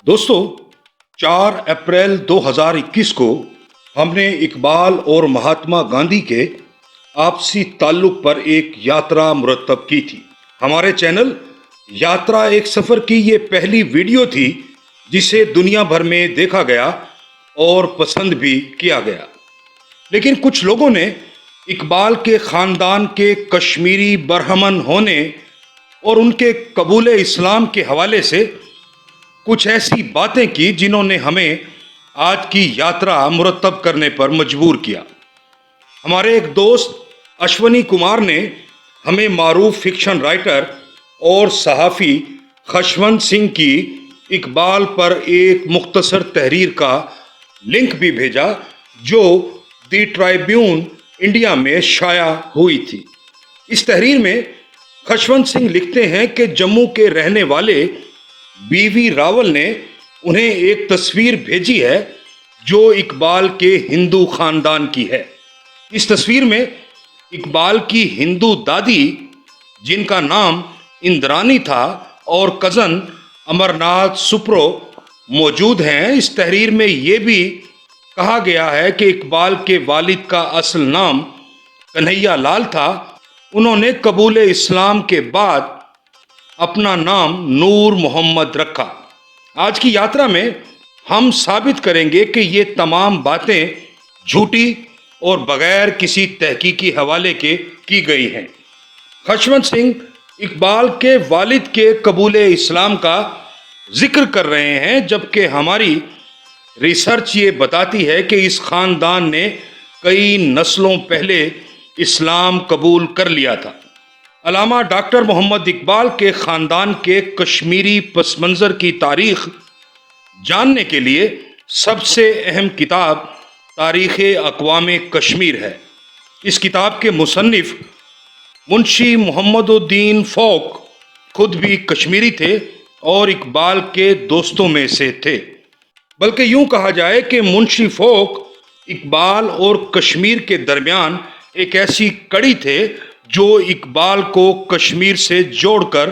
दोस्तों, 4 अप्रैल 2021 को हमने इकबाल और महात्मा गांधी के आपसी ताल्लुक पर एक यात्रा मुरतब की थी। हमारे चैनल यात्रा एक सफ़र की ये पहली वीडियो थी जिसे दुनिया भर में देखा गया और पसंद भी किया गया। लेकिन कुछ लोगों ने इकबाल के ख़ानदान के कश्मीरी बरहमन होने और उनके कबूल इस्लाम के हवाले से कुछ ऐसी बातें की जिन्होंने हमें आज की यात्रा मुरतब करने पर मजबूर किया। हमारे एक दोस्त अश्वनी कुमार ने हमें मारूफ फिक्शन राइटर और सहाफ़ी खशवंत सिंह की इकबाल पर एक मुख्तसर तहरीर का लिंक भी भेजा जो दी ट्राइब्यून इंडिया में शाया हुई थी। इस तहरीर में खशवंत सिंह लिखते हैं कि जम्मू के रहने वाले बीवी रावल ने उन्हें एक तस्वीर भेजी है जो इकबाल के हिंदू खानदान की है। इस तस्वीर में इकबाल की हिंदू दादी, जिनका नाम इंद्रानी था, और कज़न अमरनाथ सुप्रो मौजूद हैं। इस तहरीर में ये भी कहा गया है कि इकबाल के वालिद का असल नाम कन्हैया लाल था। उन्होंने कबूल इस्लाम के बाद अपना नाम नूर मोहम्मद रखा। आज की यात्रा में हम साबित करेंगे कि ये तमाम बातें झूठी और बगैर किसी तहकीकी हवाले के की गई हैं। खशवंत सिंह इकबाल के वालिद के कबूल इस्लाम का जिक्र कर रहे हैं, जबकि हमारी रिसर्च ये बताती है कि इस ख़ानदान ने कई नस्लों पहले इस्लाम कबूल कर लिया था। अल्लामा डॉक्टर मोहम्मद इकबाल के ख़ानदान के कश्मीरी पस मंज़र की तारीख़ जानने के लिए सबसे अहम किताब तारीख़ अक़वाम कश्मीर है। इस किताब के मुसन्निफ़ मुंशी मोहम्मदुद्दीन फ़ौक खुद भी कश्मीरी थे और इकबाल के दोस्तों में से थे। बल्कि यूँ कहा जाए कि मुंशी फ़ौक इकबाल और कश्मीर के दरमियान एक ऐसी कड़ी थे जो इकबाल को कश्मीर से जोड़कर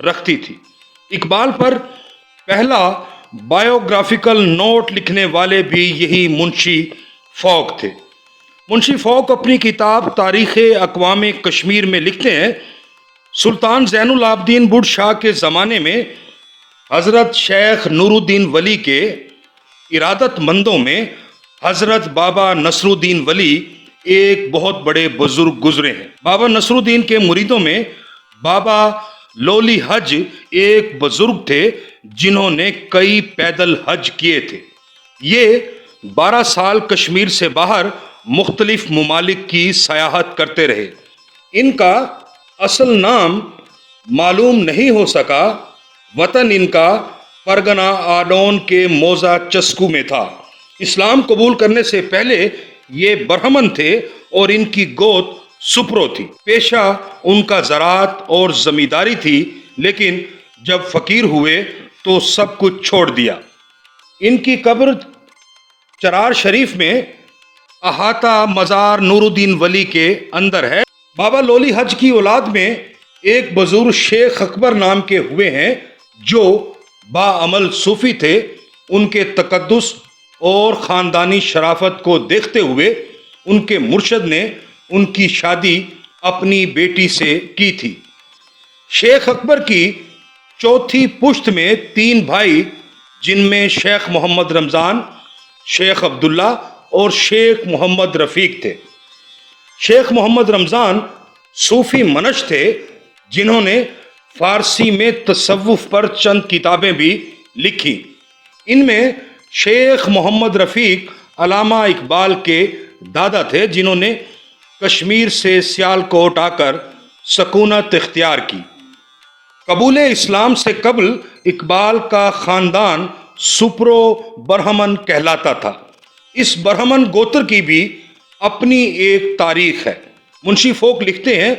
रखती थी। इकबाल पर पहला बायोग्राफिकल नोट लिखने वाले भी यही मुंशी फ़ौक थे। मुंशी फ़ौक अपनी किताब तारीख़ अक़वाम कश्मीर में लिखते हैं, सुल्तान ज़ैनुल आबदीन बुढ़ शाह के ज़माने में हज़रत शेख नूरुद्दीन वली के इरादतमंदों में हज़रत बाबा नसरुद्दीन वली एक बहुत बड़े बुजुर्ग गुजरे हैं। बाबा नसरुद्दीन के मुरीदों में बाबा लोली हज एक बुजुर्ग थे जिन्होंने कई पैदल हज किए थे। ये 12 साल कश्मीर से बाहर मुख्तलिफ ममालिक की सयाहत करते रहे। इनका असल नाम मालूम नहीं हो सका। वतन इनका परगना आडोन के मोज़ा चस्कू में था। इस्लाम कबूल करने से पहले ये बरहमन थे और इनकी गोद सुप्रो थी। पेशा उनका ज़राअत और ज़मींदारी थी, लेकिन जब फ़कीर हुए तो सब कुछ छोड़ दिया। इनकी कब्र चरार शरीफ में अहाता मज़ार नूरुद्दीन वली के अंदर है। बाबा लोली हज की औलाद में एक बुजुर्ग शेख अकबर नाम के हुए हैं जो बाअमल सूफ़ी थे। उनके तकद्दुस और ख़ानदानी शराफत को देखते हुए उनके मुर्शद ने उनकी शादी अपनी बेटी से की थी। शेख अकबर की चौथी पुश्त में 3 भाई, जिनमें शेख मोहम्मद रमज़ान, शेख अब्दुल्ला और शेख मोहम्मद रफ़ीक थे। शेख मोहम्मद रमज़ान सूफ़ी मनश थे जिन्होंने फ़ारसी में तसव्वुफ़ पर चंद किताबें भी लिखी। इनमें शेख मोहम्मद रफ़ीक अल्लामा इकबाल के दादा थे जिन्होंने कश्मीर से सियालकोट आकर सकूनत इख्तियार की। कबूल इस्लाम से कबल इकबाल का ख़ानदान सुप्रो बरहमन कहलाता था। इस बरहमन गोत्र की भी अपनी एक तारीख़ है। मुंशी फ़ौक लिखते हैं,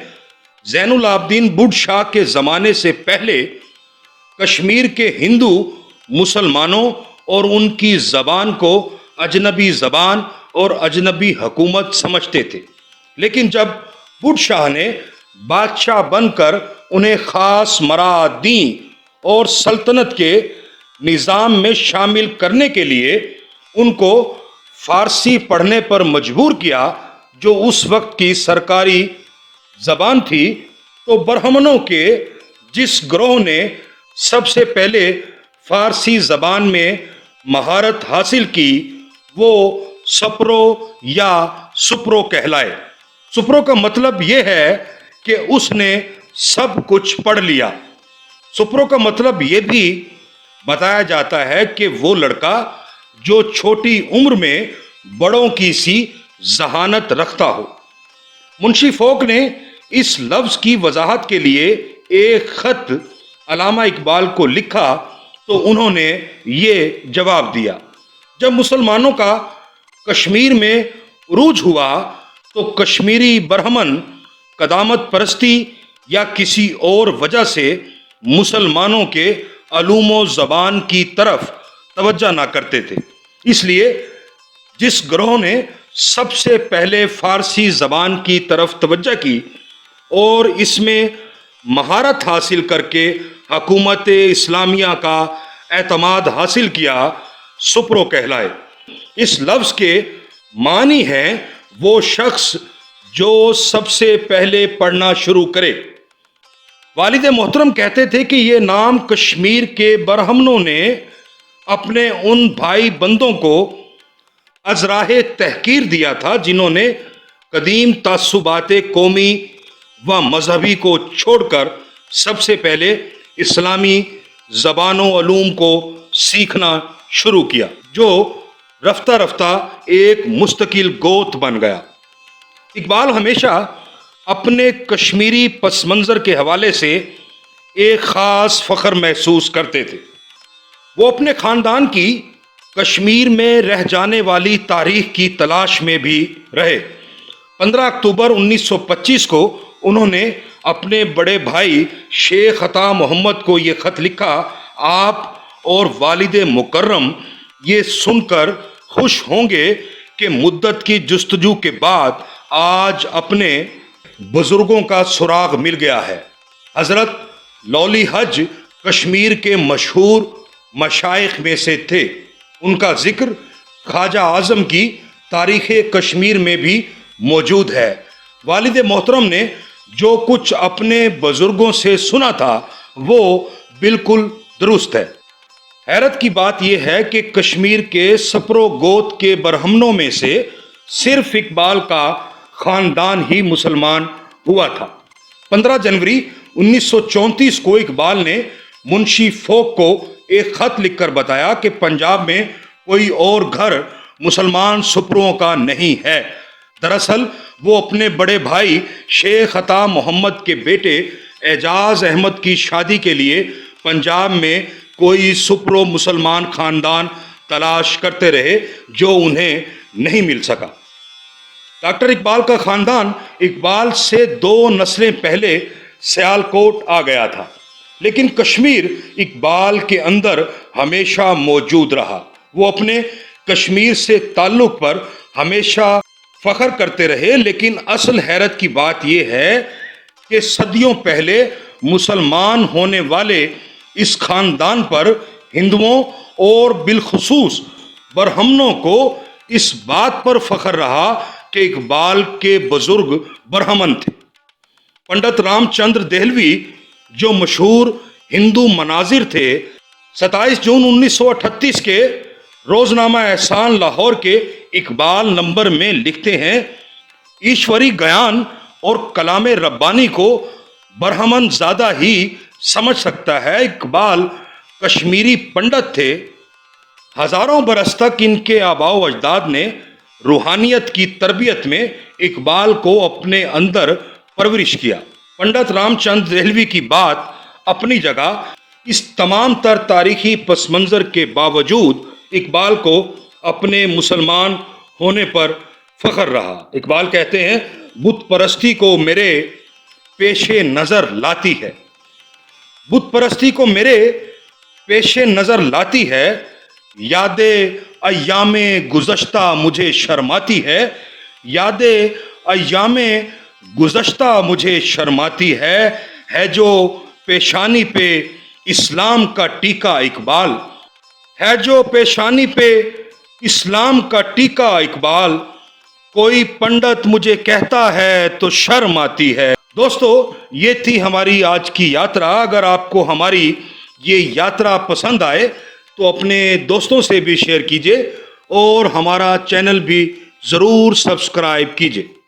ज़ैनुल आबदीन बुढ़ शाह के ज़माने से पहले कश्मीर के हिंदू मुसलमानों और उनकी ज़बान को अजनबी ज़बान और अजनबी हुकूमत समझते थे। लेकिन जब बुढ़ शाह ने बादशाह बनकर उन्हें ख़ास मराद दी और सल्तनत के نظام میں شامل کرنے کے لیے ان کو فارسی پڑھنے پر مجبور کیا، جو اس وقت کی سرکاری زبان تھی، تو برہمنوں کے جس گروہ نے سب سے پہلے فارسی زبان میں مہارت حاصل کی وہ سپرو یا سپرو کہلائے۔ سپرو کا مطلب یہ ہے کہ اس نے سب کچھ پڑھ لیا۔ سپرو کا مطلب یہ بھی بتایا جاتا ہے کہ وہ لڑکا جو چھوٹی عمر میں بڑوں کی سی ذہانت رکھتا ہو۔ منشی فوک نے اس لفظ کی وضاحت کے لیے ایک خط علامہ اقبال کو لکھا تو انہوں نے یہ جواب دیا: جب مسلمانوں کا کشمیر میں عروج ہوا تو کشمیری برہمن قدامت پرستی یا کسی اور وجہ سے مسلمانوں کے علوم و زبان کی طرف توجہ نہ کرتے تھے، اس لیے جس گروہ نے سب سے پہلے فارسی زبان کی طرف توجہ کی اور اس میں مہارت حاصل کر کے حکومت اسلامیہ کا اعتماد حاصل کیا، سپرو کہلائے۔ اس لفظ کے معنی ہیں وہ شخص جو سب سے پہلے پڑھنا شروع کرے۔ والد محترم کہتے تھے کہ یہ نام کشمیر کے برہمنوں نے اپنے ان بھائی بندوں کو ازراہ تحقیر دیا تھا جنہوں نے قدیم تعصبات قومی و مذہبی کو چھوڑ کر سب سے پہلے اسلامی زبان و علوم کو سیکھنا شروع کیا، جو رفتہ رفتہ ایک مستقل گوت بن گیا۔ اقبال ہمیشہ اپنے کشمیری پس منظر کے حوالے سے ایک خاص فخر محسوس کرتے تھے۔ وہ اپنے خاندان کی کشمیر میں رہ جانے والی تاریخ کی تلاش میں بھی رہے۔ 15 اکتوبر 1925 کو انہوں نے اپنے بڑے بھائی شیخ عطا محمد کو یہ خط لکھا: آپ اور والد مکرم یہ سن کر خوش ہوں گے کہ مدت کی جستجو کے بعد آج اپنے بزرگوں کا سراغ مل گیا ہے۔ حضرت لولی حج کشمیر کے مشہور مشائخ میں سے تھے۔ ان کا ذکر خواجہ اعظم کی تاریخ کشمیر میں بھی موجود ہے۔ والد محترم نے جو کچھ اپنے بزرگوں سے سنا تھا وہ بالکل درست ہے۔ حیرت کی بات یہ ہے کہ کشمیر کے سپرو گوت کے برہمنوں میں سے صرف اقبال کا خاندان ہی مسلمان ہوا تھا۔ 15 جنوری 1934 کو اقبال نے منشی فوک کو ایک خط لکھ کر بتایا کہ پنجاب میں کوئی اور گھر مسلمان سپروؤں کا نہیں ہے۔ دراصل وہ اپنے بڑے بھائی شیخ عطا محمد کے بیٹے اعجاز احمد کی شادی کے لیے پنجاب میں کوئی سپرو مسلمان خاندان تلاش کرتے رہے جو انہیں نہیں مل سکا۔ ڈاکٹر اقبال کا خاندان اقبال سے 2 نسلیں پہلے سیالکوٹ آ گیا تھا، لیکن کشمیر اقبال کے اندر ہمیشہ موجود رہا۔ وہ اپنے کشمیر سے تعلق پر ہمیشہ فخر کرتے رہے، لیکن اصل حیرت کی بات یہ ہے کہ صدیوں پہلے مسلمان ہونے والے اس خاندان پر ہندوؤں اور بالخصوص برہمنوں کو اس بات پر فخر رہا کہ اقبال کے بزرگ برہمن تھے۔ پنڈت رام چندر دہلوی جو مشہور ہندو مناظر تھے، 27 جون 1938 کے روزنامہ احسان لاہور کے اقبال نمبر میں لکھتے ہیں: ایشوری گیان اور کلام ربانی کو برہمن زیادہ ہی سمجھ سکتا ہے۔ اقبال کشمیری پنڈت تھے۔ ہزاروں برس تک ان کے آباء و اجداد نے روحانیت کی تربیت میں اقبال کو اپنے اندر پرورش کیا۔ پنڈت رام چندر دہلوی کی بات اپنی جگہ، اس تمام تر تاریخی پس منظر کے باوجود اقبال کو اپنے مسلمان ہونے پر فخر رہا۔ اقبال کہتے ہیں: بت پرستی کو میرے پیش نظر لاتی ہے، بت پرستی کو میرے پیش نظر لاتی ہے، یاد ایام گزشتہ مجھے شرماتی ہے، یاد ایام گزشتہ مجھے شرماتی ہے جو پیشانی پہ اسلام کا ٹیکا اقبال، ہے جو پیشانی پہ اسلام کا ٹیکا اقبال، کوئی پنڈت مجھے کہتا ہے تو شرم آتی ہے۔ دوستو، یہ تھی ہماری آج کی یاترا۔ اگر آپ کو ہماری یہ یاترا پسند آئے تو اپنے دوستوں سے بھی شیئر کیجئے اور ہمارا چینل بھی ضرور سبسکرائب کیجئے۔